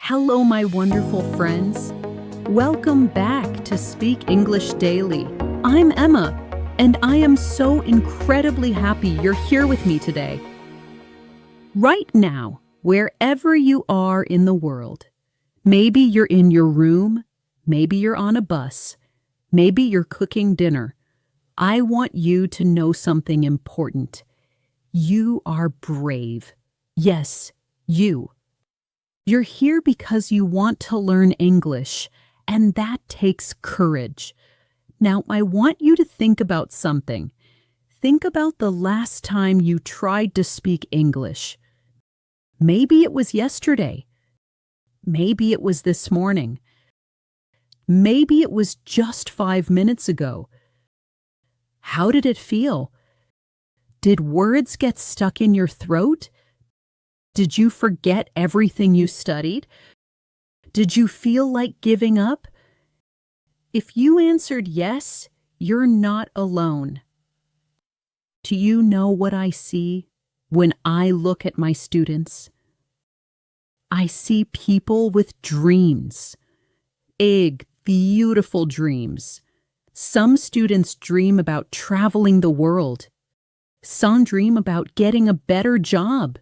Hello, my wonderful friends. Welcome back to Speak English Daily. I'm Emma, and I am so incredibly happy you're here with me today. Right now, wherever you are in the world, maybe you're in your room, maybe you're on a bus, maybe you're cooking dinner, I want you to know something important. You are brave. Yes, you. You're here because you want to learn English, and that takes courage. Now, I want you to think about something. Think about the last time you tried to speak English. Maybe it was yesterday. Maybe it was this morning. Maybe it was just 5 minutes ago. How did it feel? Did words get stuck in your throat? Did you forget everything you studied? Did you feel like giving up? If you answered yes, you're not alone. Do you know what I see when I look at my students? I see people with dreams, big, beautiful dreams. Some students dream about traveling the world. Some dream about getting a better job.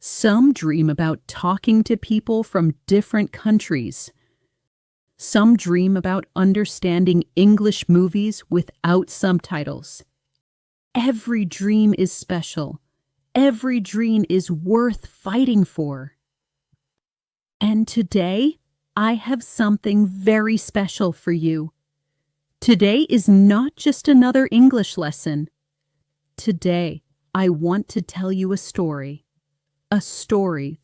Some dream about talking to people from different countries. Some dream about understanding English movies without subtitles. Every dream is special. Every dream is worth fighting for. And today, I have something very special for you. Today is not just another English lesson. Today, I want to tell you a story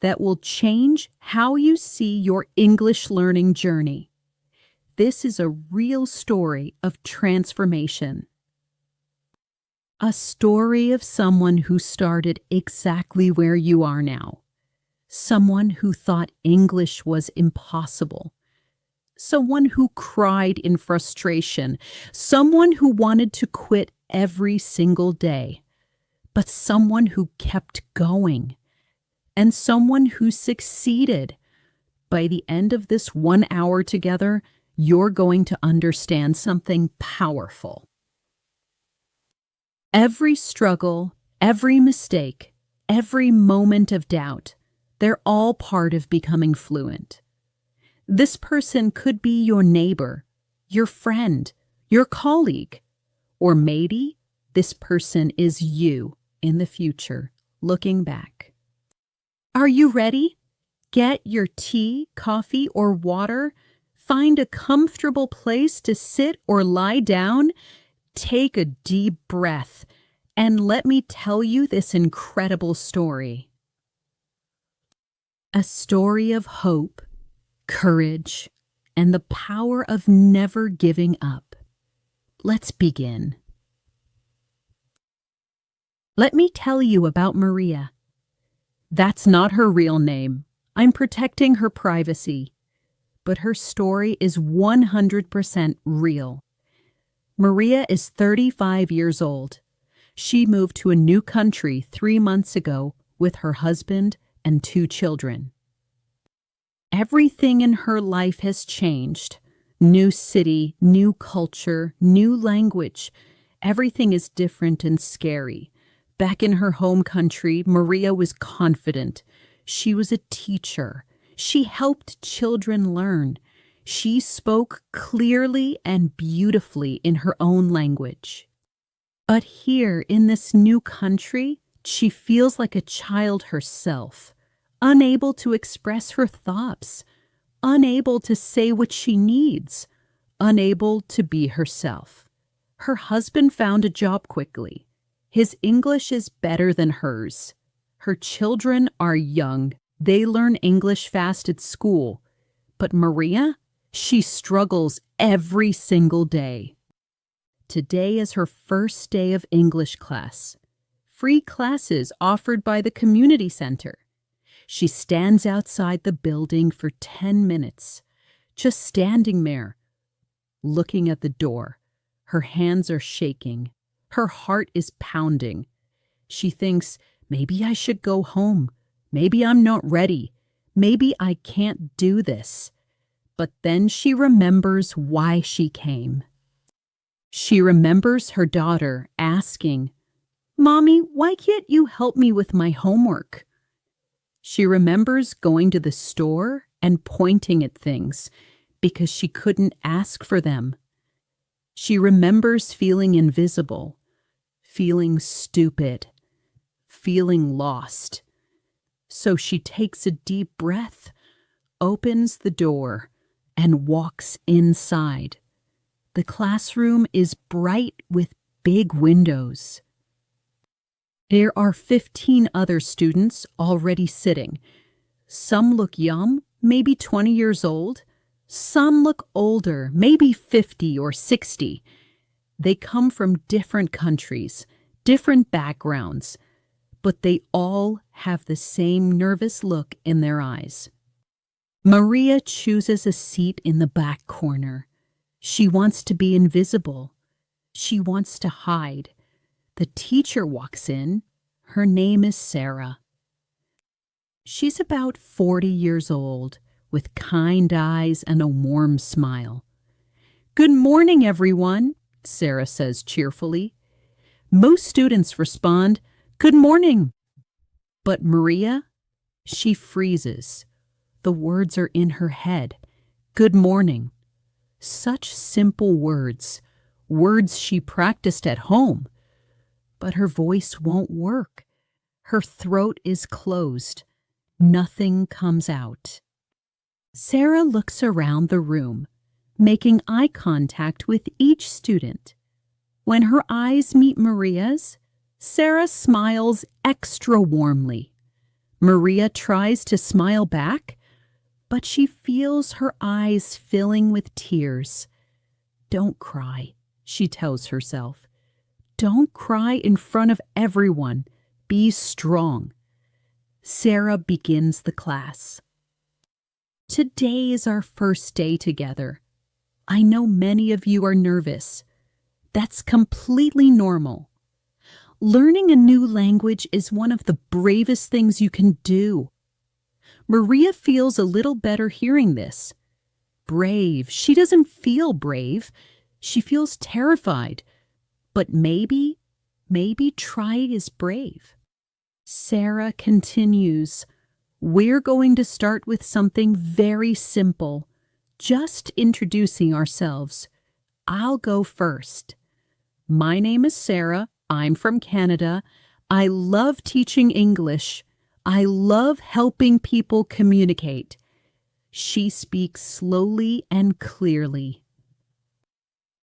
that will change how you see your English learning journey. This is a real story of transformation. A story of someone who started exactly where you are now. Someone who thought English was impossible. Someone who cried in frustration. Someone who wanted to quit every single day. But someone who kept going. And someone who succeeded. By the end of this 1 hour together, you're going to understand something powerful. Every struggle, every mistake, every moment of doubt, they're all part of becoming fluent. This person could be your neighbor, your friend, your colleague, or maybe this person is you in the future, looking back. Are you ready? Get your tea, coffee, or water. Find a comfortable place to sit or lie down. Take a deep breath, and let me tell you this incredible story. A story of hope, courage, and the power of never giving up. Let's begin. Let me tell you about Maria. That's not her real name. I'm protecting her privacy. But her story is 100% real. Maria is 35 years old. She moved to a new country 3 months ago with her husband and 2 children. Everything in her life has changed. New city, new culture, new language. Everything is different and scary. Back in her home country, Maria was confident. She was a teacher. She helped children learn. She spoke clearly and beautifully in her own language. But here in this new country, she feels like a child herself, unable to express her thoughts, unable to say what she needs, unable to be herself. Her husband found a job quickly. His English is better than hers. Her children are young. They learn English fast at school. But Maria, she struggles every single day. Today is her first day of English class. Free classes offered by the community center. She stands outside the building for 10 minutes, just standing there, looking at the door. Her hands are shaking. Her heart is pounding. She thinks, maybe I should go home. Maybe I'm not ready. Maybe I can't do this. But then she remembers why she came. She remembers her daughter asking, "Mommy, why can't you help me with my homework?" She remembers going to the store and pointing at things because she couldn't ask for them. She remembers feeling invisible, feeling stupid, feeling lost. So she takes a deep breath, opens the door, and walks inside. The classroom is bright with big windows. There are 15 other students already sitting. Some look young, maybe 20 years old. Some look older, maybe 50 or 60. They come from different countries, different backgrounds, but they all have the same nervous look in their eyes. Maria chooses a seat in the back corner. She wants to be invisible. She wants to hide. The teacher walks in. Her name is Sarah. She's about 40 years old, with kind eyes and a warm smile. "Good morning, everyone," Sarah says cheerfully. Most students respond, "Good morning." But Maria, she freezes. The words are in her head. "Good morning." Such simple words, words she practiced at home. But her voice won't work. Her throat is closed. Nothing comes out. Sarah looks around the room, making eye contact with each student. When her eyes meet Maria's, Sarah smiles extra warmly. Maria tries to smile back, but she feels her eyes filling with tears. "Don't cry," she tells herself. "Don't cry in front of everyone. Be strong." Sarah begins the class. Today is our first day together. I know many of you are nervous. That's completely normal. Learning a new language is one of the bravest things you can do. Maria feels a little better hearing this. Brave. She doesn't feel brave. She feels terrified. But maybe try is brave. Sarah continues, "We're going to start with something very simple, just introducing ourselves. I'll go first. My name is Sarah. I'm from Canada. I love teaching English. I love helping people communicate." She speaks slowly and clearly.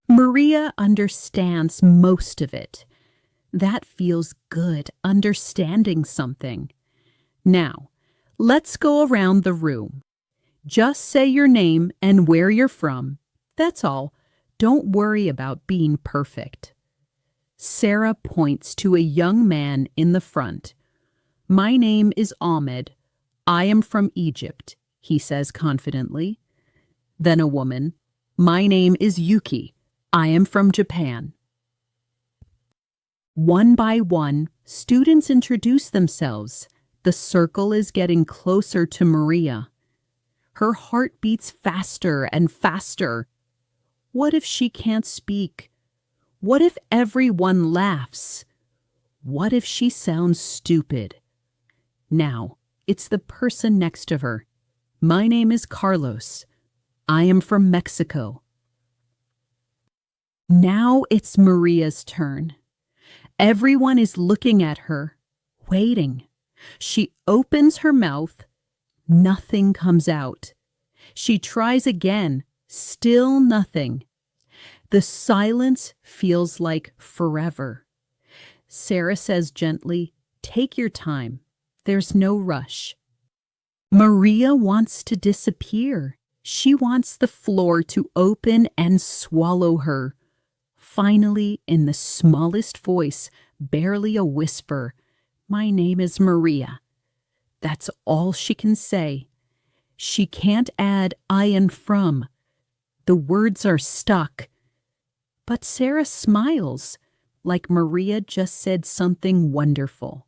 Maria understands most of it. That feels good, understanding something. Now, let's go around the room. Just say your name and where you're from. That's all. Don't worry about being perfect. Sarah points to a young man in the front. "My name is Ahmed. I am from Egypt," he says confidently. Then a woman. "My name is Yuki. I am from Japan." One by one, students introduce themselves. The circle is getting closer to Maria. Her heart beats faster and faster. What if she can't speak? What if everyone laughs? What if she sounds stupid? Now, it's the person next to her. "My name is Carlos. I am from Mexico." Now it's Maria's turn. Everyone is looking at her, waiting. She opens her mouth. Nothing comes out. She tries again. Still nothing. The silence feels like forever. Sarah says gently, "Take your time. There's no rush." Maria wants to disappear. She wants the floor to open and swallow her. Finally, in the smallest voice, barely a whisper, "My name is Maria." That's all she can say. She can't add "I am from." The words are stuck. But Sarah smiles, like Maria just said something wonderful.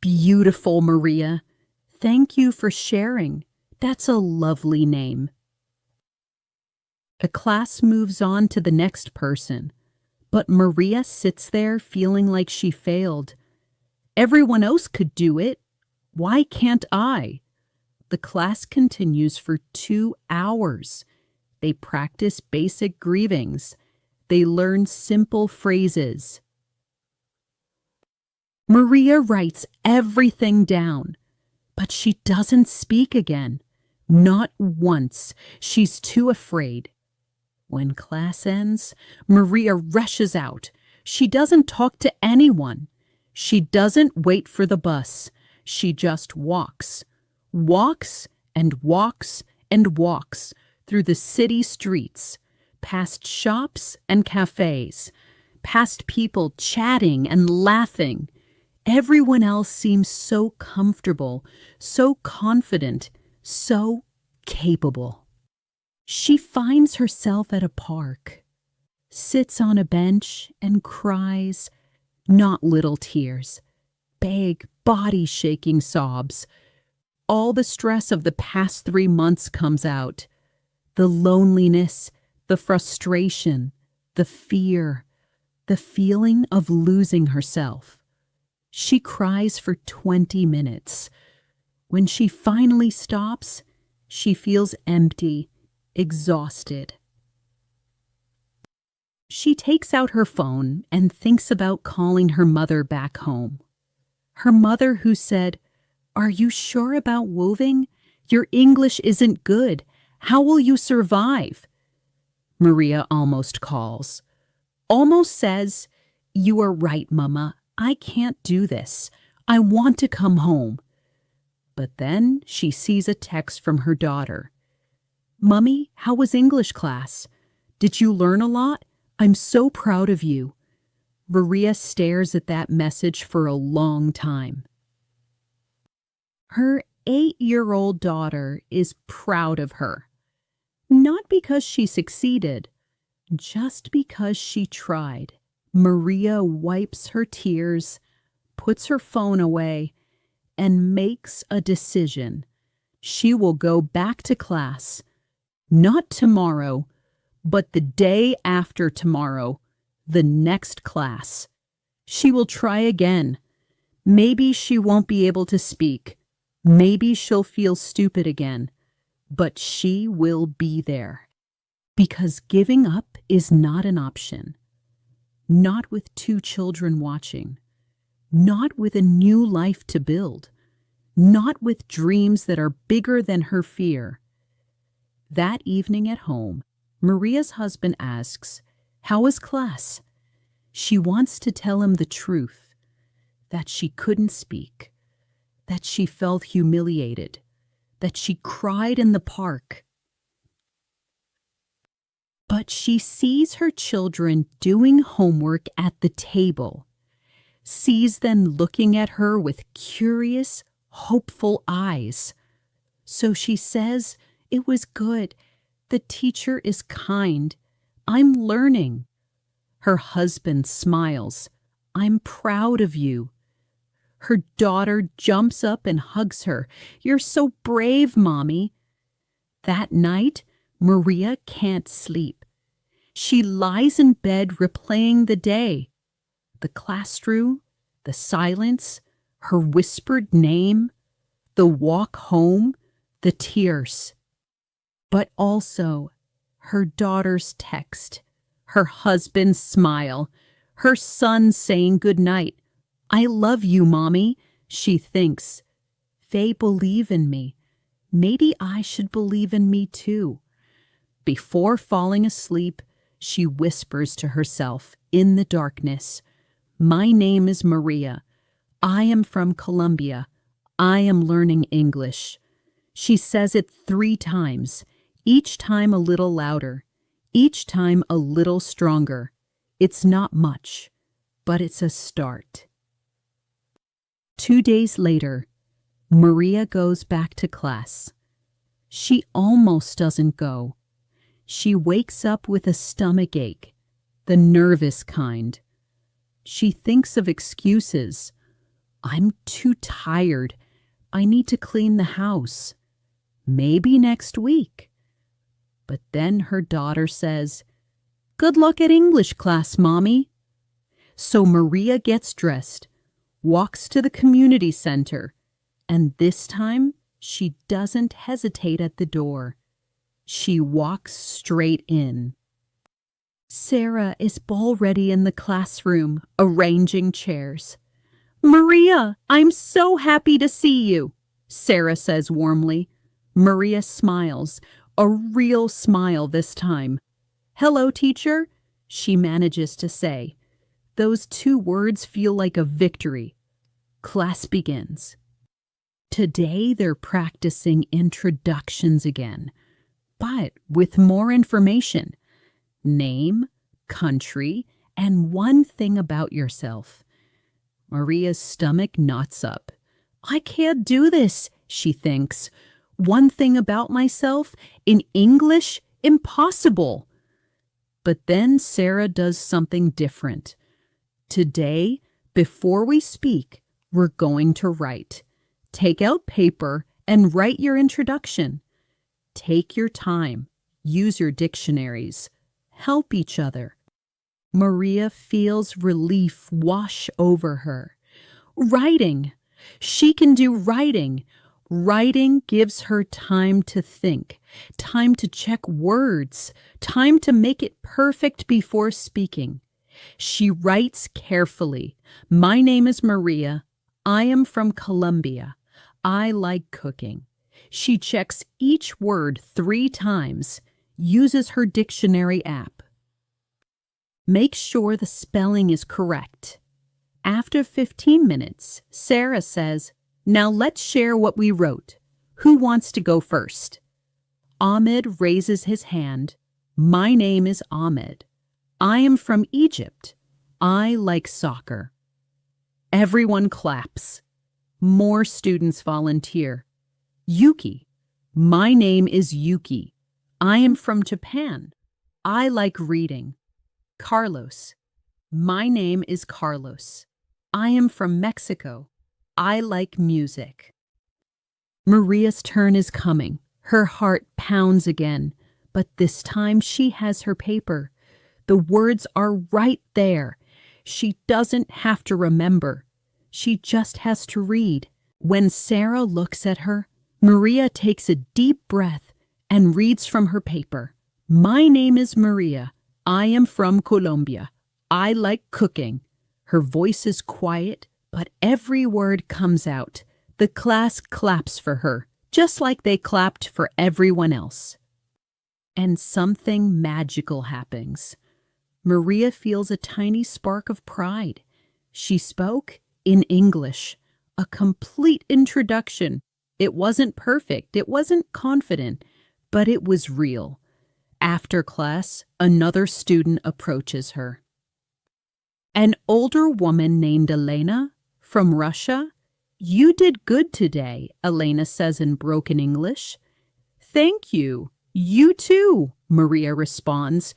"Beautiful, Maria. Thank you for sharing. That's a lovely name. The class moves on to the next person, but Maria sits there feeling like she failed. Everyone else could do it. Why can't I? The class continues for 2 hours. They practice basic greetings. They learn simple phrases. Maria writes everything down, but she doesn't speak again. Not once. She's too afraid. When class ends, Maria rushes out. She doesn't talk to anyone. She doesn't wait for the bus. She just walks. Walks and walks and walks through the city streets, past shops and cafes, past people chatting and laughing. Everyone else seems so comfortable, so confident, so capable. She finds herself at a park, sits on a bench and cries, not little tears, big, body-shaking sobs. All the stress of the past 3 months comes out. The loneliness, the frustration, the fear, the feeling of losing herself. She cries for 20 minutes. When she finally stops, she feels empty, exhausted. She takes out her phone and thinks about calling her mother back home. Her mother who said, "Are you sure about moving? Your English isn't good. How will you survive?" Maria almost calls. Almost says, "You are right, Mama. I can't do this. I want to come home." But then she sees a text from her daughter. "Mummy, how was English class? Did you learn a lot? I'm so proud of you." Maria stares at that message for a long time. Her 8-year-old daughter is proud of her. Not because she succeeded, just because she tried. Maria wipes her tears, puts her phone away, and makes a decision. She will go back to class. Not tomorrow, but the day after tomorrow, the next class. She will try again. Maybe she won't be able to speak. Maybe she'll feel stupid again. But she will be there. Because giving up is not an option. Not with 2 children watching. Not with a new life to build. Not with dreams that are bigger than her fear. That evening at home, Maria's husband asks, "How was class?" She wants to tell him the truth, that she couldn't speak, that she felt humiliated, that she cried in the park. But she sees her children doing homework at the table, sees them looking at her with curious, hopeful eyes. So she says, "It was good. The teacher is kind. I'm learning." Her husband smiles. "I'm proud of you." Her daughter jumps up and hugs her. "You're so brave, Mommy." That night, Maria can't sleep. She lies in bed replaying the day. The classroom, the silence, her whispered name, the walk home, the tears. But also her daughter's text, her husband's smile, her son saying goodnight. "I love you, Mommy," she thinks. "They believe in me. Maybe I should believe in me too." Before falling asleep, she whispers to herself in the darkness, "My name is Maria. I am from Colombia. I am learning English." She says it 3 times, each time a little louder, each time a little stronger. It's not much, but it's a start. 2 days later, Maria goes back to class. She almost doesn't go. She wakes up with a stomach ache, the nervous kind. She thinks of excuses. "I'm too tired. I need to clean the house." Maybe next week. But then her daughter says, "Good luck at English class, Mommy." So Maria gets dressed, walks to the community center, and this time she doesn't hesitate at the door. She walks straight in. Sarah is already in the classroom, arranging chairs. "Maria, I'm so happy to see you," Sarah says warmly. Maria smiles, a real smile this time. "Hello, teacher," she manages to say. Those 2 words feel like a victory. Class begins. Today they're practicing introductions again, but with more information. Name, country, and one thing about yourself. Maria's stomach knots up. "I can't do this," she thinks. "One thing about myself? In English? Impossible." But then Sarah does something different. Today, before we speak, we're going to write. Take out paper and write your introduction. Take your time. Use your dictionaries. Help each other. Maria feels relief wash over her. Writing. She can do writing. Writing gives her time to think, time to check words, time to make it perfect before speaking. She writes carefully. "My name is Maria. I am from Colombia. I like cooking." She checks each word 3 times, uses her dictionary app. Make sure the spelling is correct. After 15 minutes, Sarah says, "Now let's share what we wrote. Who wants to go first?" Ahmed raises his hand. "My name is Ahmed. I am from Egypt. I like soccer." Everyone claps. More students volunteer. "Yuki. My name is Yuki. I am from Japan. I like reading." "Carlos. My name is Carlos. I am from Mexico. I like music." Maria's turn is coming. Her heart pounds again, but this time she has her paper. The words are right there. She doesn't have to remember. She just has to read. When Sarah looks at her, Maria takes a deep breath and reads from her paper. "My name is Maria. I am from Colombia. I like cooking." Her voice is quiet, but every word comes out. The class claps for her, just like they clapped for everyone else. And something magical happens. Maria feels a tiny spark of pride. She spoke in English, a complete introduction. It wasn't perfect, it wasn't confident, but it was real. After class, another student approaches her. An older woman named Elena from Russia. "You did good today," Elena says in broken English. "Thank you. You too," Maria responds.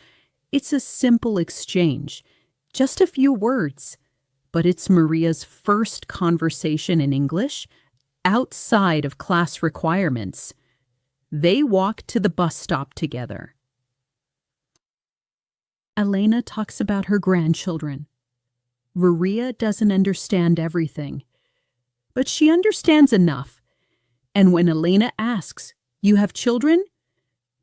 It's a simple exchange, just a few words, but it's Maria's first conversation in English outside of class requirements. They walk to the bus stop together. Elena talks about her grandchildren. Maria doesn't understand everything, but she understands enough. And when Elena asks, "You have children?"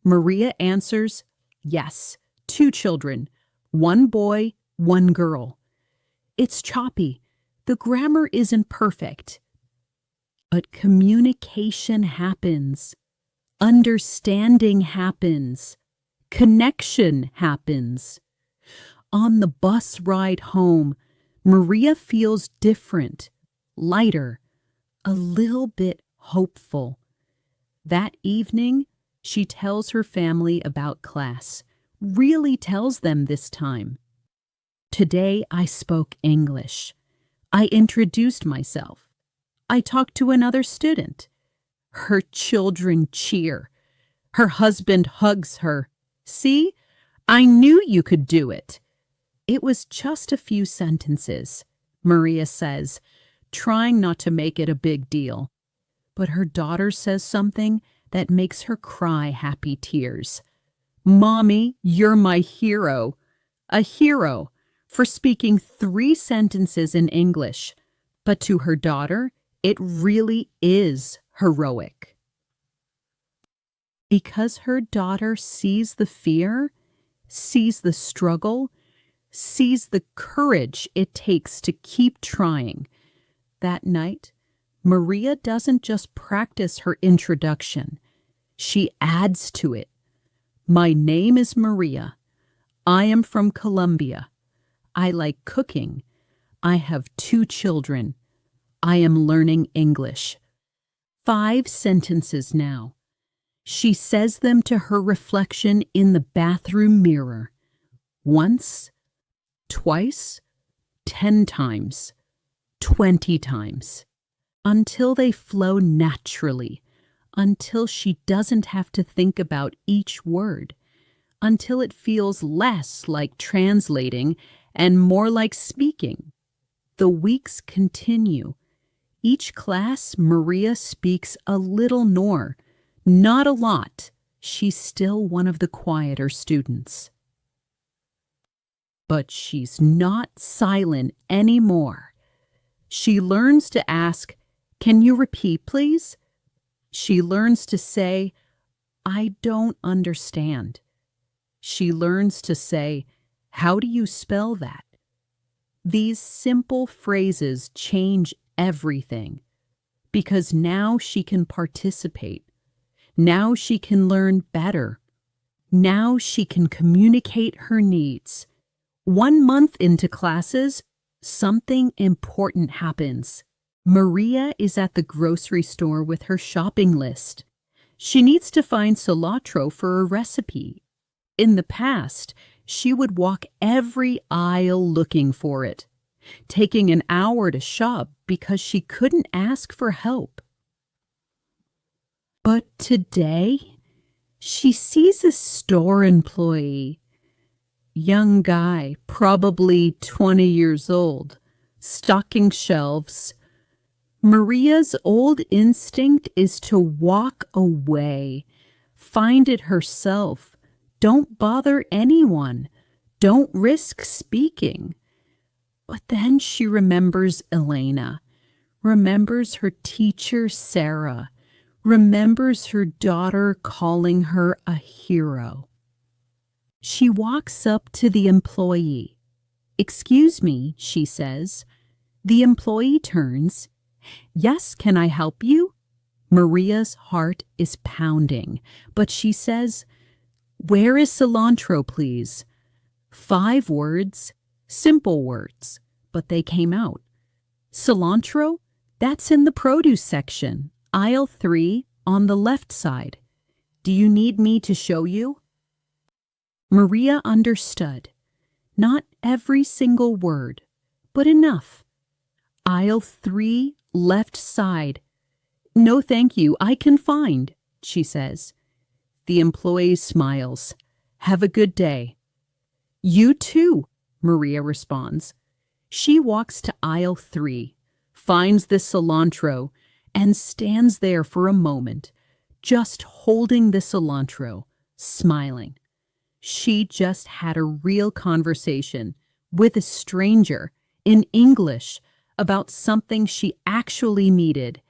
Maria answers, "Yes, 2 children, 1 boy, 1 girl." It's choppy. The grammar isn't perfect. But communication happens. Understanding happens. Connection happens. On the bus ride home, Maria feels different, lighter, a little bit hopeful. That evening, she tells her family about class, really tells them this time. "Today I spoke English. I introduced myself. I talked to another student." Her children cheer. Her husband hugs her. "See, I knew you could do it." It was just a few sentences, Maria says, trying not to make it a big deal. But her daughter says something that makes her cry happy tears. Mommy, you're my hero. A hero for speaking 3 sentences in English. But to her daughter, it really is heroic. Because her daughter sees the fear, sees the struggle, sees the courage it takes to keep trying. That night, Maria doesn't just practice her introduction. She adds to it. My name is Maria. I am from Colombia. I like cooking. I have 2 children. I am learning English. 5 sentences now. She says them to her reflection in the bathroom mirror. Once, twice, 10 times, 20 times. Until they flow naturally. Until she doesn't have to think about each word. Until it feels less like translating and more like speaking. The weeks continue. Each class, Maria speaks a little more. Not a lot. She's still one of the quieter students. But she's not silent anymore. She learns to ask, "Can you repeat, please?" She learns to say, "I don't understand." She learns to say, "How do you spell that?" These simple phrases change everything, because now she can participate. Now she can learn better. Now she can communicate her needs. 1 month into classes, something important happens. Maria is at the grocery store with her shopping list. She needs to find cilantro for a recipe. In the past, she would walk every aisle looking for it, taking an hour to shop because she couldn't ask for help. But today, she sees a store employee, young guy, probably 20 years old, stocking shelves. Maria's old instinct is to walk away, find it herself. Don't bother anyone. Don't risk speaking. But then she remembers Elena, remembers her teacher Sarah, remembers her daughter calling her a hero. She walks up to the employee. "Excuse me," she says. The employee turns. "Yes, can I help you?" Maria's heart is pounding, but she says, "Where is cilantro, please?" 5 words, simple words, but they came out. "Cilantro? That's in the produce section, aisle 3 on the left side. Do you need me to show you?" Maria understood. Not every single word, but enough. Aisle 3, left side. "No, thank you, I can find," she says. The employee smiles. "Have a good day." "You too," Maria responds. She walks to aisle 3, finds the cilantro, and stands there for a moment, just holding the cilantro, smiling. She just had a real conversation with a stranger in English about something she actually needed,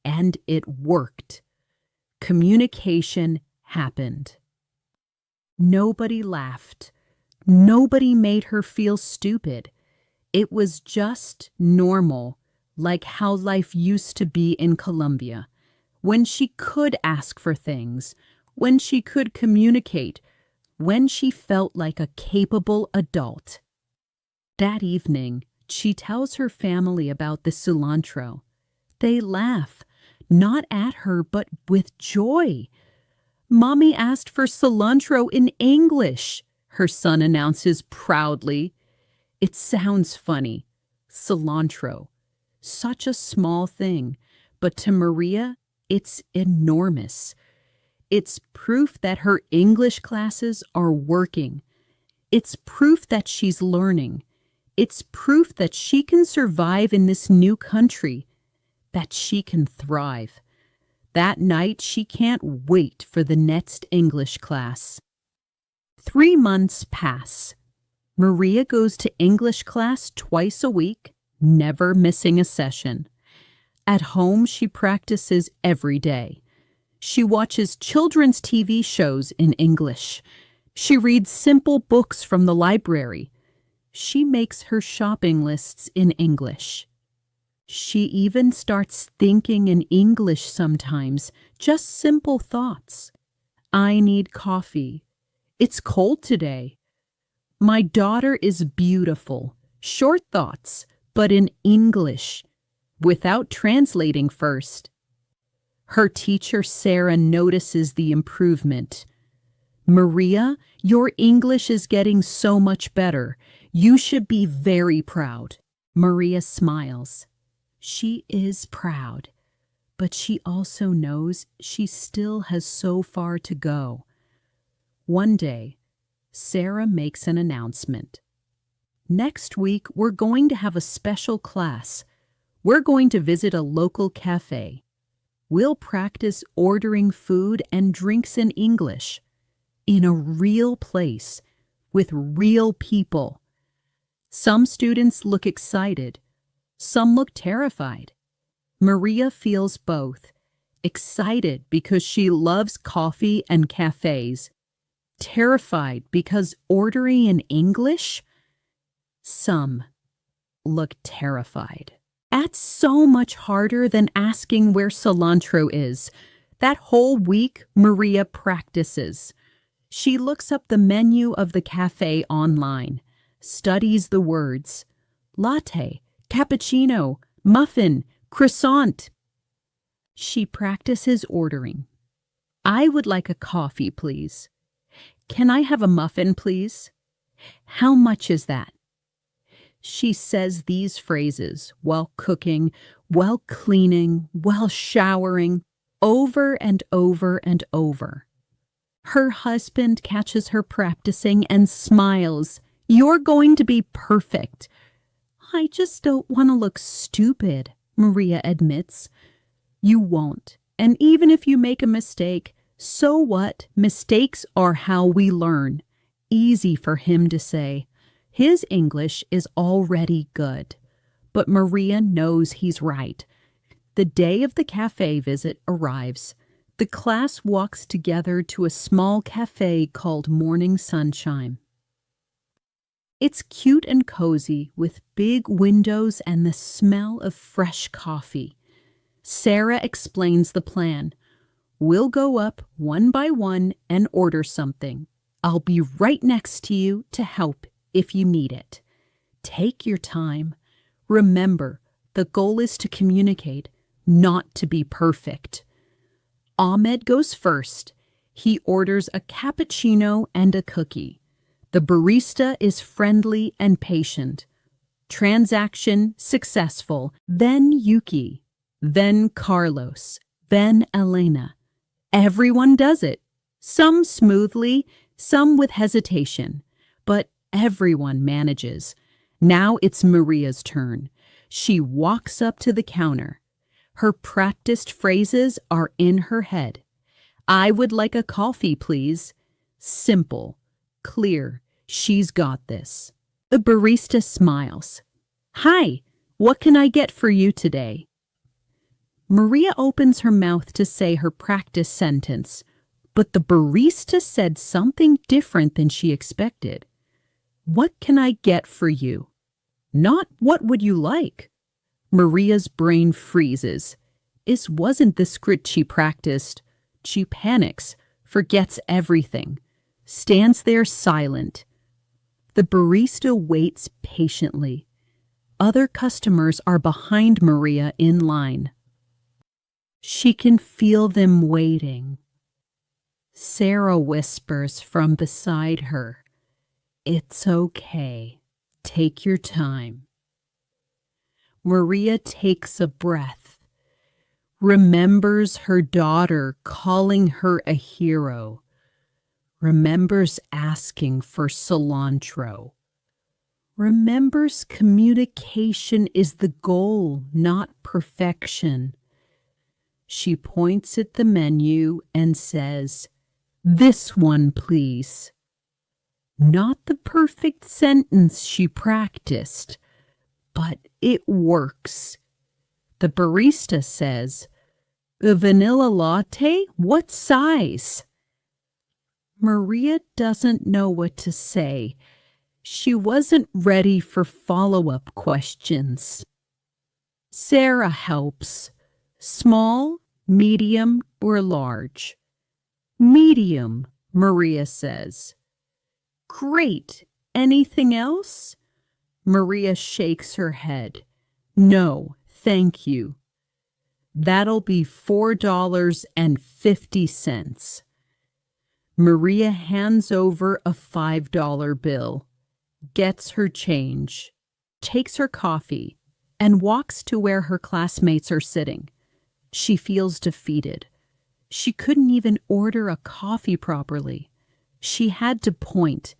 and it worked. Communication happened. Nobody laughed. Nobody made her feel stupid. It was just normal, like how life used to be in Colombia, when she could ask for things, when she could communicate, when she felt like a capable adult. That evening, she tells her family about the cilantro. They laugh, not at her, but with joy. "Mommy asked for cilantro in English," her son announces proudly. It sounds funny. Cilantro. Such a small thing, but to Maria, it's enormous. It's proof that her English classes are working. It's proof that she's learning. It's proof that she can survive in this new country, that she can thrive. That night, she can't wait for the next English class. 3 months pass. Maria goes to English class twice a week, never missing a session. At home, she practices every day. She watches children's TV shows in English. She reads simple books from the library. She makes her shopping lists in English. She even starts thinking in English sometimes, just simple thoughts. I need coffee. It's cold today. My daughter is beautiful. Short thoughts, but in English, without translating first. Her teacher, Sarah, notices the improvement. Maria, your English is getting so much better. You should be very proud. Maria smiles. She is proud, but she also knows she still has so far to go. One day, Sarah makes an announcement. Next week, we're going to have a special class. We're going to visit a local cafe. We'll practice ordering food and drinks in English, in a real place, with real people. Some students look excited. Some look terrified. Maria feels both. Excited because she loves coffee and cafes. Terrified because ordering in English? Some look terrified. That's so much harder than asking where cilantro is. That whole week, Maria practices. She looks up the menu of the cafe online, studies the words. Latte, cappuccino, muffin, croissant. She practices ordering. I would like a coffee, please. Can I have a muffin, please? How much is that? She says these phrases while cooking, while cleaning, while showering, over and over and over. Her husband catches her practicing and smiles. You're going to be perfect. I just don't want to look stupid, Maria admits. You won't. And even if you make a mistake, so what? Mistakes are how we learn. Easy for him to say. His English is already good. But Maria knows he's right. The day of the cafe visit arrives. The class walks together to a small cafe called Morning Sunshine. It's cute and cozy with big windows and the smell of fresh coffee. Sarah explains the plan. We'll go up one by one and order something. I'll be right next to you to help if you need it. Take your time. Remember, the goal is to communicate, not to be perfect. Ahmed goes first. He orders a cappuccino and a cookie. The barista is friendly and patient. Transaction successful. Then Yuki. Then Carlos. Then Elena. Everyone does it. Some smoothly, some with hesitation. But everyone manages. Now it's Maria's turn. She walks up to the counter. Her practiced phrases are in her head. I would like a coffee, please. Simple, clear. She's got this. The barista smiles. Hi, what can I get for you today? Maria opens her mouth to say her practice sentence, but the barista said something different than she expected. What can I get for you? Not what would you like? Maria's brain freezes. This wasn't the script she practiced. She panics, forgets everything, stands there silent. The barista waits patiently. Other customers are behind Maria in line. She can feel them waiting. Sarah whispers from beside her, "It's okay. Take your time." Maria takes a breath, remembers her daughter calling her a hero, remembers asking for cilantro, remembers communication is the goal, not perfection. She points at the menu and says, "This one, please." Not the perfect sentence she practiced, but it works. The barista says, "A vanilla latte? What size?" Maria doesn't know what to say. She wasn't ready for follow-up questions. Sarah helps. Small, medium, or large? Medium, Maria says. Great. Anything else? Maria shakes her head. No, thank you. That'll be $4.50. Maria hands over a $5 bill, gets her change, takes her coffee, and walks to where her classmates are sitting. She feels defeated. She couldn't even order a coffee properly. She had to point.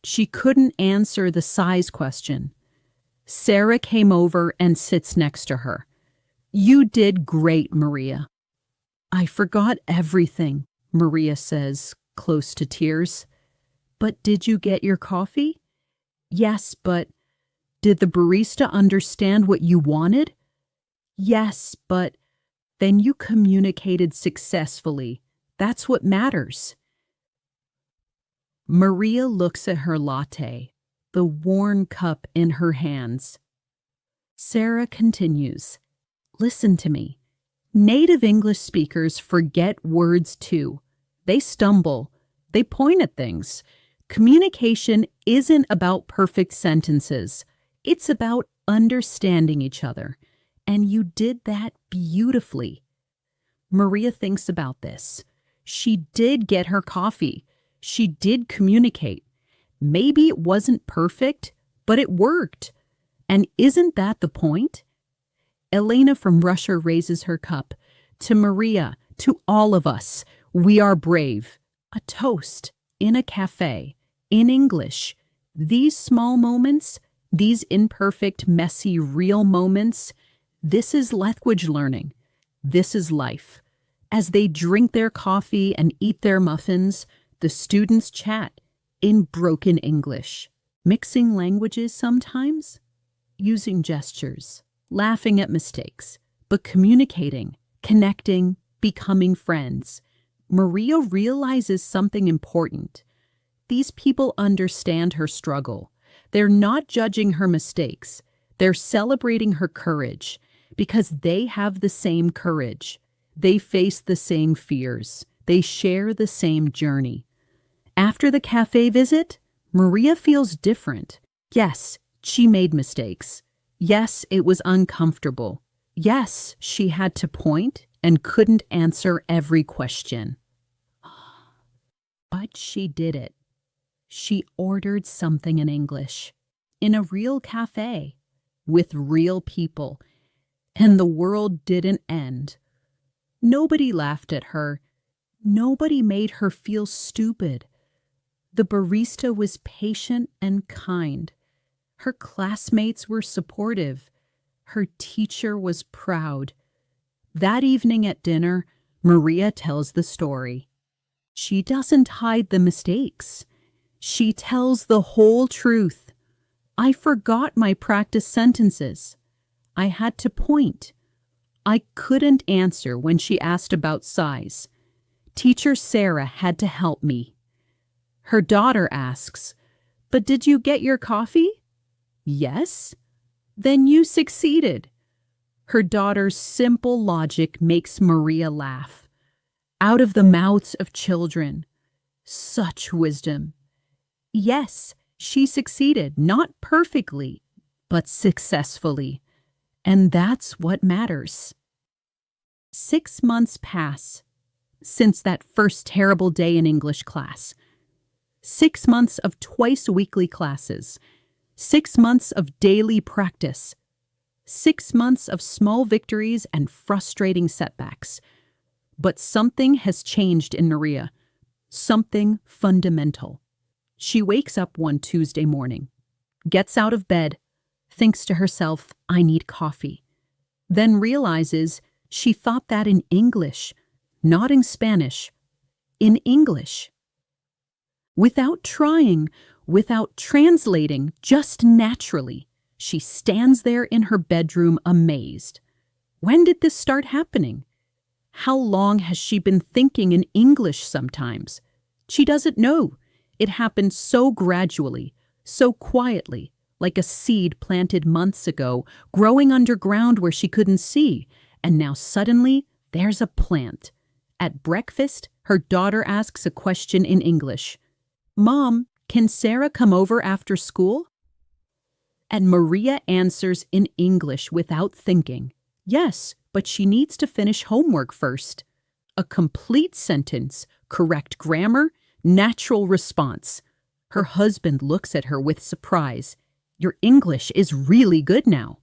She couldn't answer the size question. Sarah came over and sits next to her. You did great, Maria. I forgot everything, Maria says, close to tears. But did you get your coffee? Yes, but did the barista understand what you wanted? Yes, but then you communicated successfully. That's what matters. Maria looks at her latte, the worn cup in her hands. Sarah continues, Listen to me. Native English speakers forget words too. They stumble. They point at things. Communication isn't about perfect sentences. It's about understanding each other. And you did that beautifully. Maria thinks about this. She did get her coffee. She did communicate. Maybe it wasn't perfect, but it worked. And isn't that the point? Elena from Russia raises her cup. To Maria, to all of us, we are brave. A toast, in a cafe, in English. These small moments, these imperfect, messy, real moments, this is language learning. This is life. As they drink their coffee and eat their muffins, the students chat in broken English, mixing languages sometimes, using gestures, laughing at mistakes, but communicating, connecting, becoming friends. Maria realizes something important. These people understand her struggle. They're not judging her mistakes. They're celebrating her courage because they have the same courage. They face the same fears. They share the same journey. After the cafe visit, Maria feels different. Yes, she made mistakes. Yes, it was uncomfortable. Yes, she had to point and couldn't answer every question. But she did it. She ordered something in English, in a real cafe, with real people, and the world didn't end. Nobody laughed at her. Nobody made her feel stupid. The barista was patient and kind. Her classmates were supportive. Her teacher was proud. That evening at dinner, Maria tells the story. She doesn't hide the mistakes. She tells the whole truth. I forgot my practice sentences. I had to point. I couldn't answer when she asked about size. Teacher Sarah had to help me. Her daughter asks, But did you get your coffee? Yes. Then you succeeded. Her daughter's simple logic makes Maria laugh. Out of the mouths of children. Such wisdom. Yes, she succeeded, not perfectly, but successfully. And that's what matters. 6 months pass since that first terrible day in English class. 6 months of twice-weekly classes. 6 months of daily practice. 6 months of small victories and frustrating setbacks. But something has changed in Maria. Something fundamental. She wakes up one Tuesday morning, gets out of bed, thinks to herself, I need coffee. Then realizes She thought that in English, not in Spanish, in English. Without trying, without translating, just naturally, she stands there in her bedroom amazed. When did this start happening? How long has she been thinking in English sometimes? She doesn't know. It happened so gradually, so quietly, like a seed planted months ago, growing underground where she couldn't see, and now suddenly there's a plant. At breakfast, her daughter asks a question in English. "Mom, can Sarah come over after school?" And Maria answers in English without thinking. Yes, but she needs to finish homework first. A complete sentence, correct grammar, natural response. Her husband looks at her with surprise. "Your English is really good now."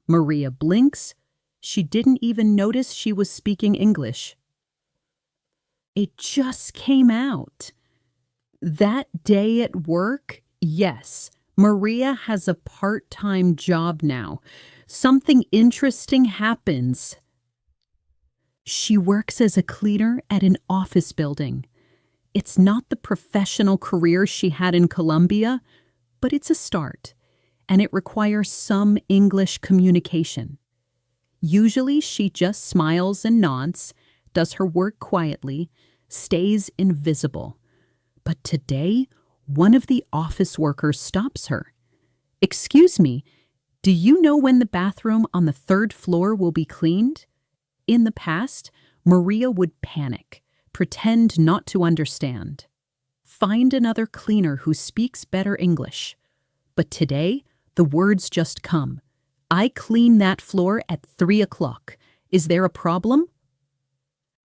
Maria blinks. She didn't even notice she was speaking English. It just came out. That day at work, yes, Maria has a part-time job now. Something interesting happens. She works as a cleaner at an office building. It's not the professional career she had in Colombia, but it's a start, and it requires some English communication. Usually she just smiles and nods, does her work quietly, stays invisible. But today, one of the office workers stops her. "Excuse me, do you know when the bathroom on the 3rd floor will be cleaned?" In the past, Maria would panic, pretend not to understand. Find another cleaner who speaks better English. But today, the words just come. "I clean that floor at 3 o'clock. Is there a problem?"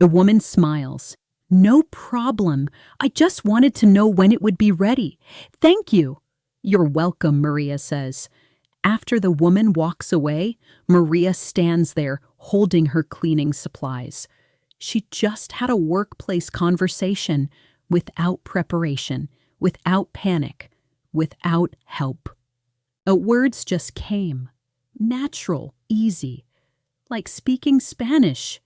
The woman smiles. "No problem. I just wanted to know when it would be ready. Thank you." "You're welcome," Maria says. After the woman walks away, Maria stands there holding her cleaning supplies. She just had a workplace conversation without preparation, without panic, without help. Words just came. Natural, easy. Like speaking Spanish.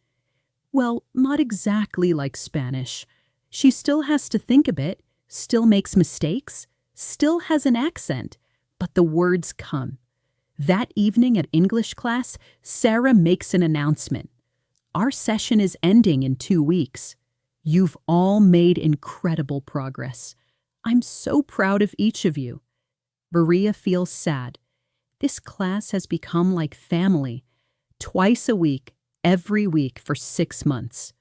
Well, not exactly like Spanish. She still has to think a bit, still makes mistakes, still has an accent, but the words come. That evening at English class, Sarah makes an announcement. "Our session is ending in 2 weeks. You've all made incredible progress. I'm so proud of each of you." Maria feels sad. This class has become like family. Twice a week, every week for 6 months.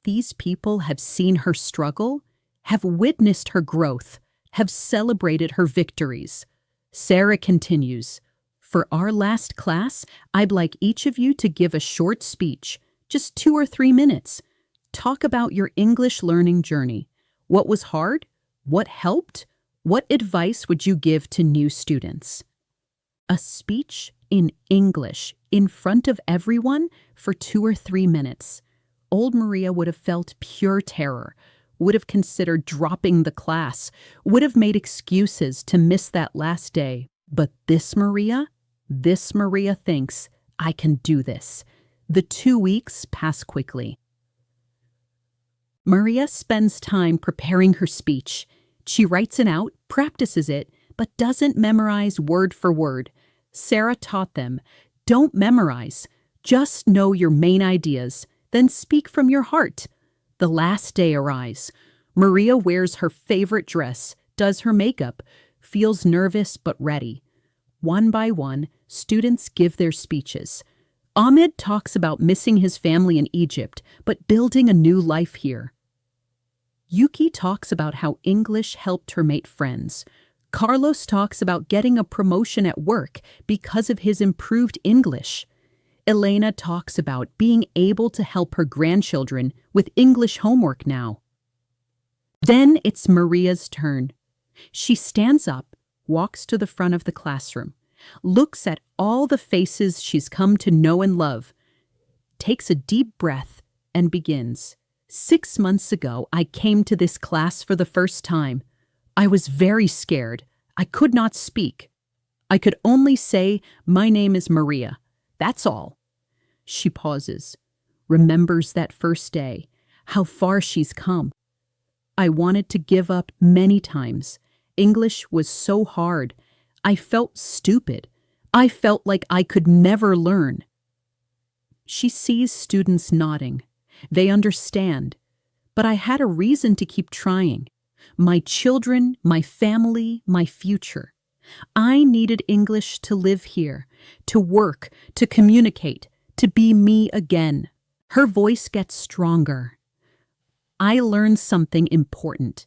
These people have seen her struggle, have witnessed her growth, have celebrated her victories. Sarah continues, "For our last class, I'd like each of you to give a short speech, just 2 or 3 minutes. Talk about your English learning journey. What was hard? What helped? What advice would you give to new students?" A speech in English in front of everyone for 2 or 3 minutes. Old Maria would have felt pure terror, would have considered dropping the class, would have made excuses to miss that last day. But this Maria thinks, "I can do this." The 2 weeks pass quickly. Maria spends time preparing her speech. She writes it out, practices it, but doesn't memorize word for word. Sarah taught them, don't memorize, just know your main ideas, then speak from your heart. The last day arrives. Maria wears her favorite dress, does her makeup, feels nervous but ready. One by one, students give their speeches. Ahmed talks about missing his family in Egypt, but building a new life here. Yuki talks about how English helped her make friends. Carlos talks about getting a promotion at work because of his improved English. Elena talks about being able to help her grandchildren with English homework now. Then it's Maria's turn. She stands up, walks to the front of the classroom, looks at all the faces she's come to know and love, takes a deep breath, and begins. 6 months ago, I came to this class for the first time. I was very scared. I could not speak. I could only say, my name is Maria. That's all. She pauses, remembers that first day, how far she's come. I wanted to give up many times. English was so hard. I felt stupid. I felt like I could never learn. She sees students nodding. They understand. But I had a reason to keep trying. My children, my family, my future. I needed English to live here, to work, to communicate, to be me again. Her voice gets stronger. I learned something important.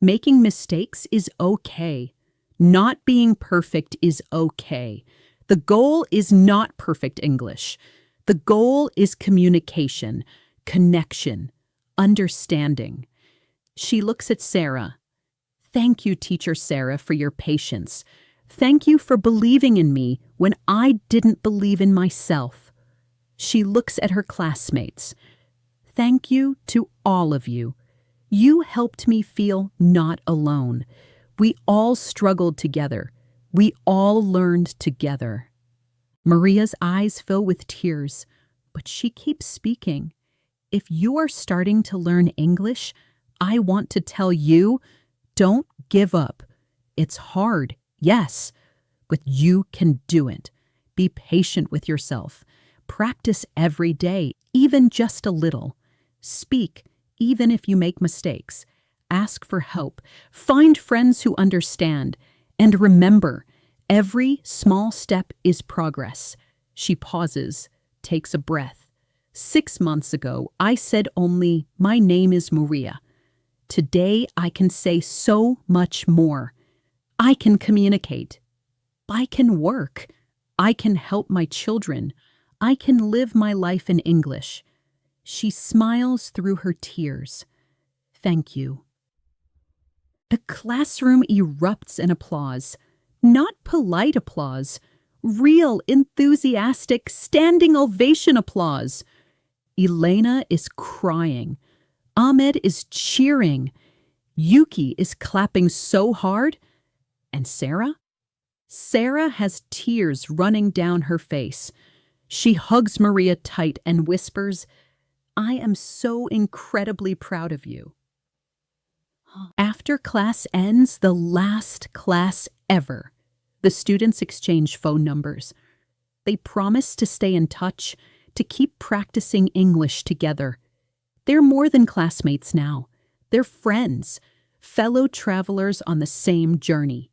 Making mistakes is okay. Not being perfect is okay. The goal is not perfect English. The goal is communication, connection, understanding. She looks at Sarah. Thank you, Teacher Sarah, for your patience. Thank you for believing in me when I didn't believe in myself. She looks at her classmates. Thank you to all of you. You helped me feel not alone. We all struggled together. We all learned together. Maria's eyes fill with tears, but she keeps speaking. If you are starting to learn English, I want to tell you, don't give up. It's hard, yes, but you can do it. Be patient with yourself. Practice every day, even just a little. Speak, even if you make mistakes. Ask for help. Find friends who understand. And remember, every small step is progress. She pauses, takes a breath. 6 months ago, I said only, my name is Maria. Today, I can say so much more. I can communicate. I can work. I can help my children. I can live my life in English. She smiles through her tears. Thank you. The classroom erupts in applause. Not polite applause. Real, enthusiastic, standing ovation applause. Elena is crying. Ahmed is cheering. Yuki is clapping so hard. And Sarah? Sarah has tears running down her face. She hugs Maria tight and whispers, I am so incredibly proud of you. After class ends, the last class ever, the students exchange phone numbers. They promise to stay in touch, to keep practicing English together. They're more than classmates now. They're friends, fellow travelers on the same journey.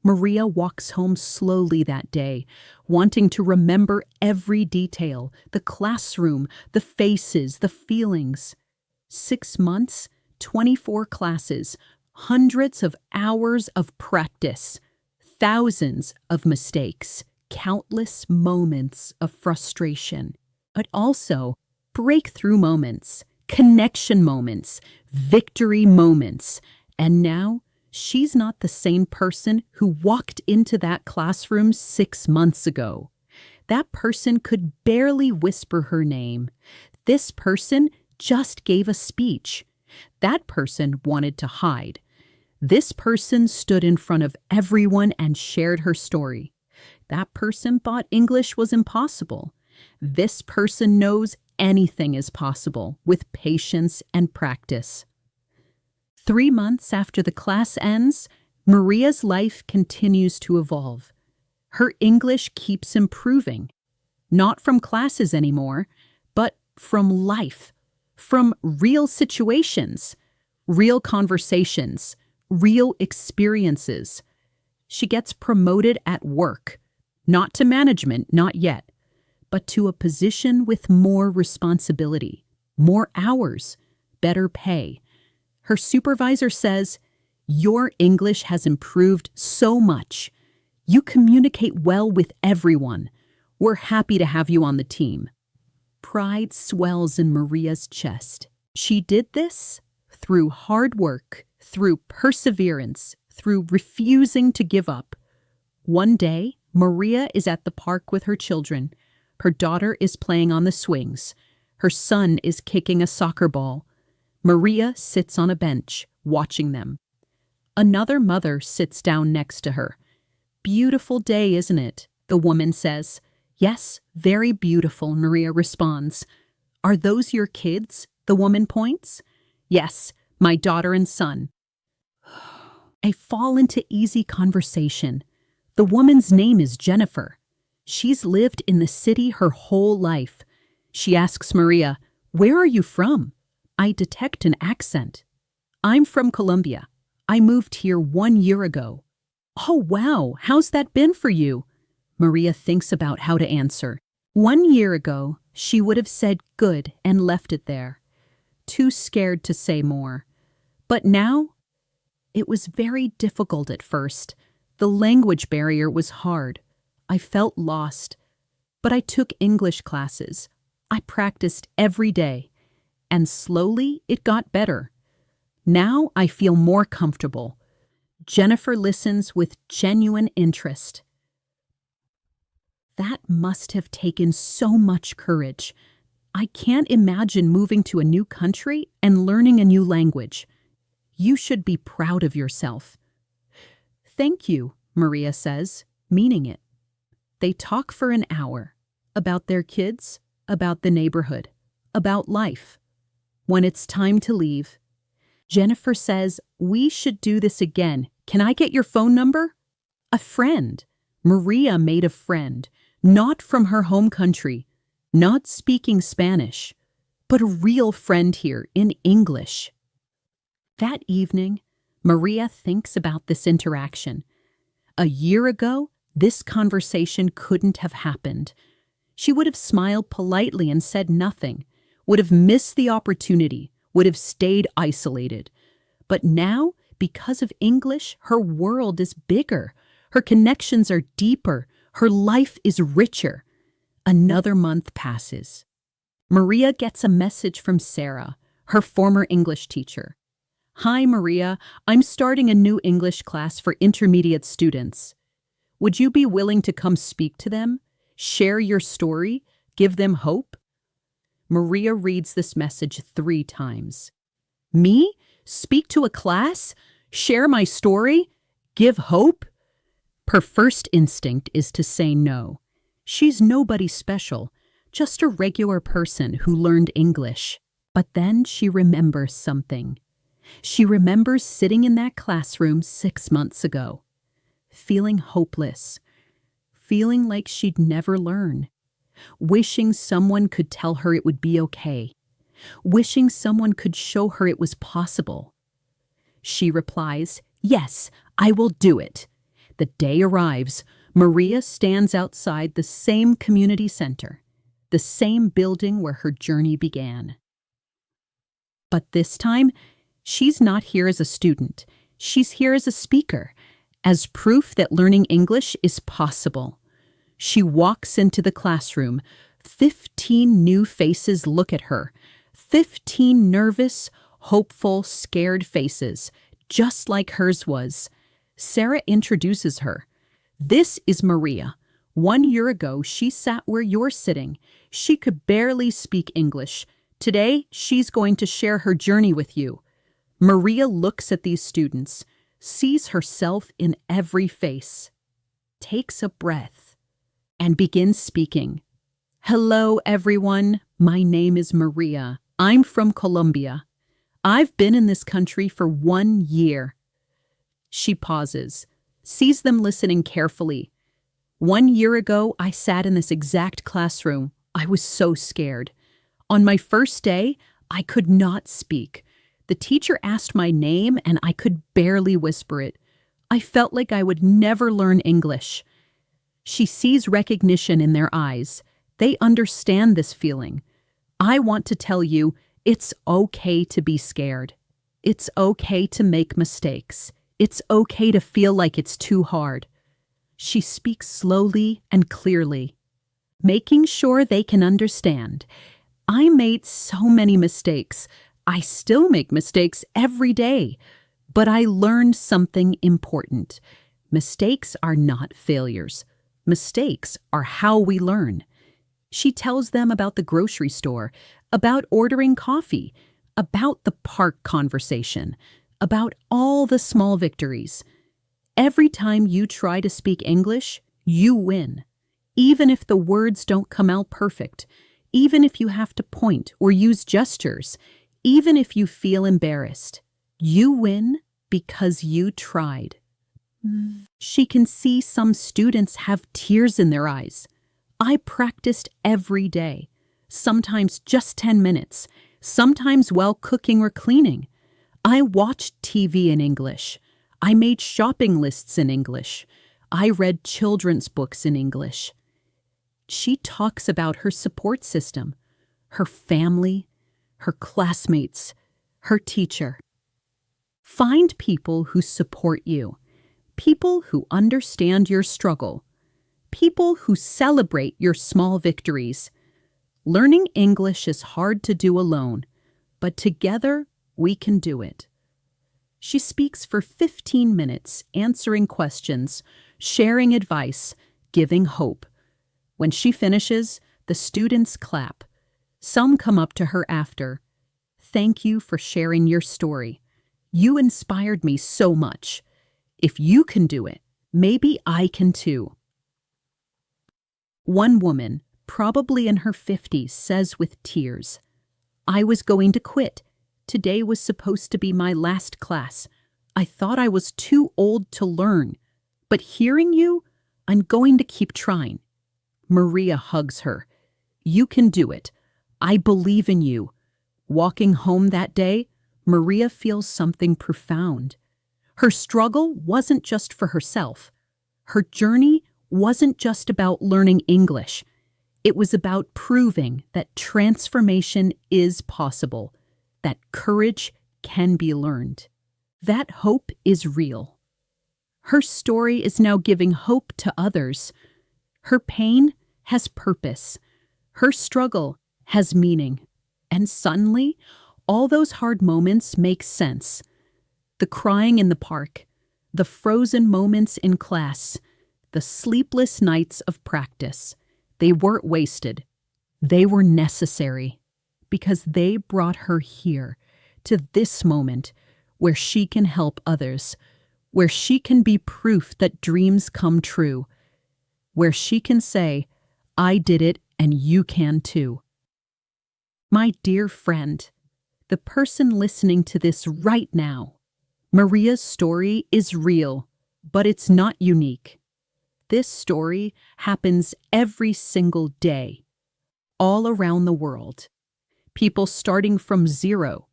Maria walks home slowly that day, wanting to remember every detail, the classroom, the faces, the feelings. 6 months, 24 classes, hundreds of hours of practice, thousands of mistakes, countless moments of frustration, but also breakthrough moments, connection moments, victory moments. And now, she's not the same person who walked into that classroom 6 months ago. That person could barely whisper her name. This person just gave a speech. That person wanted to hide. This person stood in front of everyone and shared her story. That person thought English was impossible. This person knows anything is possible with patience and practice. 3 months after the class ends, Maria's life continues to evolve. Her English keeps improving, not from classes anymore, but from life, from real situations, real conversations, real experiences. She gets promoted at work, not to management, not yet, but to a position with more responsibility, more hours, better pay. Her supervisor says, your English has improved so much. You communicate well with everyone. We're happy to have you on the team. Pride swells in Maria's chest. She did this through hard work, through perseverance, through refusing to give up. One day, Maria is at the park with her children. Her daughter is playing on the swings. Her son is kicking a soccer ball. Maria sits on a bench, watching them. Another mother sits down next to her. Beautiful day, isn't it? The woman says. Yes, very beautiful, Maria responds. Are those your kids? The woman points. Yes, my daughter and son. I fall into easy conversation. The woman's name is Jennifer. She's lived in the city her whole life. She asks Maria, "Where are you from?" I detect an accent. I'm from Colombia. I moved here 1 year ago. Oh, wow, how's that been for you? Maria thinks about how to answer. 1 year ago, she would have said good and left it there. Too scared to say more. But now, it was very difficult at first. The language barrier was hard. I felt lost. But I took English classes. I practiced every day. And slowly, it got better. Now I feel more comfortable. Jennifer listens with genuine interest. That must have taken so much courage. I can't imagine moving to a new country and learning a new language. You should be proud of yourself. Thank you, Maria says, meaning it. They talk for an hour about their kids, about the neighborhood, about life. When it's time to leave, Jennifer says, "We should do this again. Can I get your phone number?" A friend. Maria made a friend, not from her home country, not speaking Spanish, but a real friend here in English. That evening, Maria thinks about this interaction. 1 year ago, this conversation couldn't have happened. She would have smiled politely and said nothing, would have missed the opportunity, would have stayed isolated. But now, because of English, her world is bigger. Her connections are deeper. Her life is richer. Another month passes. Maria gets a message from Sarah, her former English teacher. "Hi, Maria. I'm starting a new English class for intermediate students. Would you be willing to come speak to them? Share your story? Give them hope?" Maria reads this message 3 times. Me? Speak to a class? Share my story? Give hope? Her first instinct is to say no. She's nobody special, just a regular person who learned English. But then she remembers something. She remembers sitting in that classroom 6 months ago, feeling hopeless, feeling like she'd never learn, wishing someone could tell her it would be okay, wishing someone could show her it was possible. She replies, "Yes, I will do it." The day arrives. Maria stands outside the same community center, the same building where her journey began. But this time, she's not here as a student. She's here as a speaker, as proof that learning English is possible. She walks into the classroom. 15 new faces look at her. 15 nervous, hopeful, scared faces, just like hers was. Sarah introduces her. "This is Maria. 1 year ago, she sat where you're sitting. She could barely speak English. Today, she's going to share her journey with you." Maria looks at these students, sees herself in every face, takes a breath, and begins speaking. "Hello, everyone. My name is Maria. I'm from Colombia. I've been in this country for 1 year. She pauses, sees them listening carefully. 1 year ago, I sat in this exact classroom. I was so scared. On my first day, I could not speak. The teacher asked my name and I could barely whisper it. I felt like I would never learn English. She sees recognition in their eyes. They understand this feeling. I want to tell you, it's okay to be scared. It's okay to make mistakes. It's okay to feel like it's too hard. She speaks slowly and clearly, making sure they can understand. I made so many mistakes. I still make mistakes every day. But I learned something important. Mistakes are not failures. Mistakes are how we learn. She tells them about the grocery store, about ordering coffee, about the park conversation, about all the small victories. Every time you try to speak English, you win. even if the words don't come out perfect, even if you have to point or use gestures, even if you feel embarrassed. You win because you tried. She can see some students have tears in their eyes. I practiced every day, sometimes just 10 minutes, sometimes while cooking or cleaning. I watched TV in English. I made shopping lists in English. I read children's books in English. She talks about her support system, her family, her classmates, her teacher. Find people who support you, people who understand your struggle, people who celebrate your small victories. Learning English is hard to do alone, but together we can do it. She speaks for 15 minutes, answering questions, sharing advice, giving hope. When she finishes, the students clap. Some come up to her after. Thank you for sharing your story. You inspired me so much. If you can do it, maybe I can too. One woman, probably in her 50s, says with tears, I was going to quit. Today was supposed to be my last class. I thought I was too old to learn. But hearing you, I'm going to keep trying. Maria hugs her. You can do it. I believe in you. Walking home that day, Maria feels something profound. Her struggle wasn't just for herself. Her journey wasn't just about learning English. It was about proving that transformation is possible, that courage can be learned. That hope is real. Her story is now giving hope to others. Her pain has purpose. Her struggle has meaning. And suddenly, all those hard moments make sense. The crying in the park, the frozen moments in class, the sleepless nights of practice, they weren't wasted. They were necessary because they brought her here to this moment where she can help others, where she can be proof that dreams come true, where she can say, I did it and you can too. My dear friend, the person listening to this right now, Maria's story is real, but it's not unique. This story happens every single day, all around the world. People starting from zero,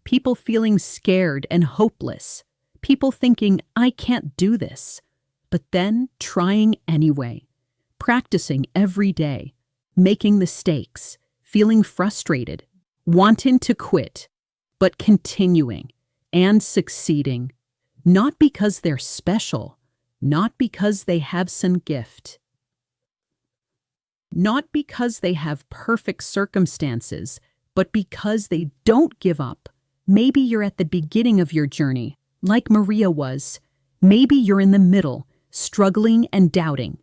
people feeling scared and hopeless, people thinking, I can't do this, but then trying anyway, practicing every day, making mistakes, feeling frustrated, wanting to quit, but continuing and succeeding, not because they're special, not because they have some gift, not because they have perfect circumstances, but because they don't give up. Maybe you're at the beginning of your journey, like Maria was. Maybe you're in the middle, struggling and doubting.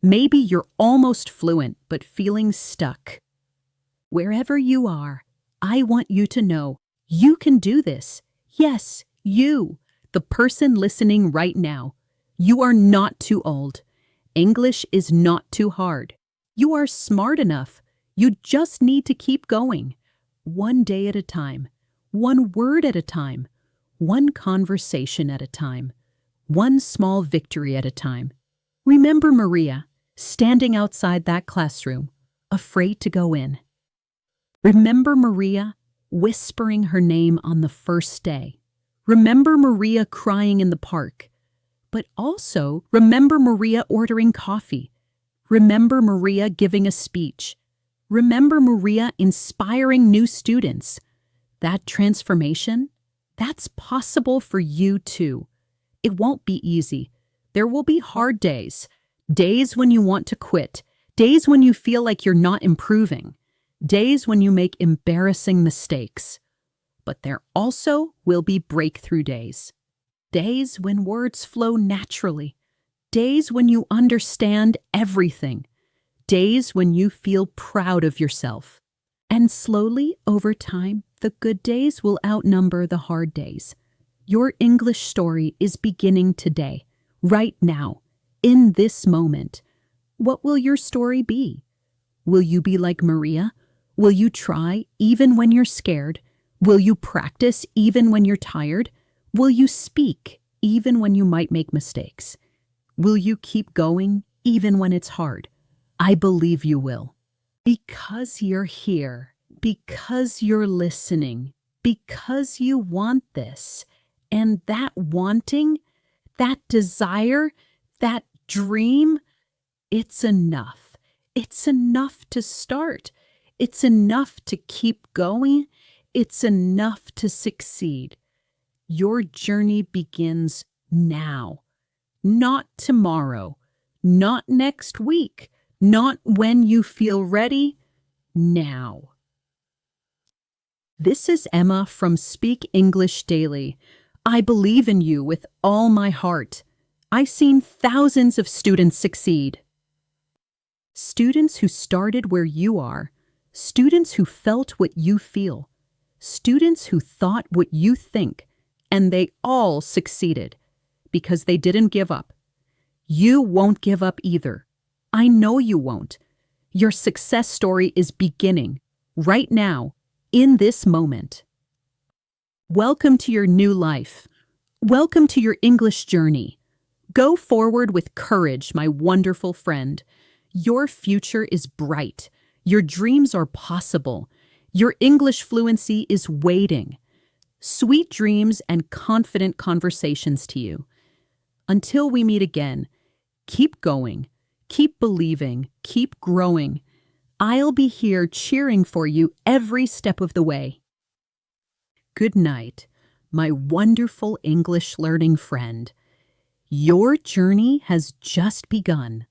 Maybe you're almost fluent, but feeling stuck. Wherever you are, I want you to know you can do this. Yes, you, the person listening right now. You are not too old. English is not too hard. You are smart enough. You just need to keep going. One day at a time. One word at a time. One conversation at a time. One small victory at a time. Remember Maria, standing outside that classroom, afraid to go in. Remember Maria, whispering her name on the first day. Remember Maria crying in the park. But also remember Maria ordering coffee. Remember Maria giving a speech. Remember Maria inspiring new students. That transformation, that's possible for you too. It won't be easy. There will be hard days. Days when you want to quit. Days when you feel like you're not improving. Days when you make embarrassing mistakes. But there also will be breakthrough days. Days when words flow naturally. Days when you understand everything. Days when you feel proud of yourself. And slowly, over time, the good days will outnumber the hard days. Your English story is beginning today, right now, in this moment. What will your story be? Will you be like Maria? Will you try even when you're scared? Will you practice even when you're tired? Will you speak even when you might make mistakes? Will you keep going even when it's hard? I believe you will. Because you're here, because you're listening, because you want this, and that wanting, that desire, that dream, it's enough. It's enough to start. It's enough to keep going. It's enough to succeed. Your journey begins now, not tomorrow, not next week, not when you feel ready, now. This is Emma from Speak English Daily. I believe in you with all my heart. I've seen thousands of students succeed. Students who started where you are, students who felt what you feel, students who thought what you think, and they all succeeded because they didn't give up. You won't give up either. I know you won't. Your success story is beginning right now, in this moment. Welcome to your new life. Welcome to your English journey. Go forward with courage, my wonderful friend. Your future is bright. Your dreams are possible. Your English fluency is waiting. Sweet dreams and confident conversations to you. Until we meet again, keep going, keep believing, keep growing. I'll be here cheering for you every step of the way. Good night, my wonderful English learning friend. Your journey has just begun.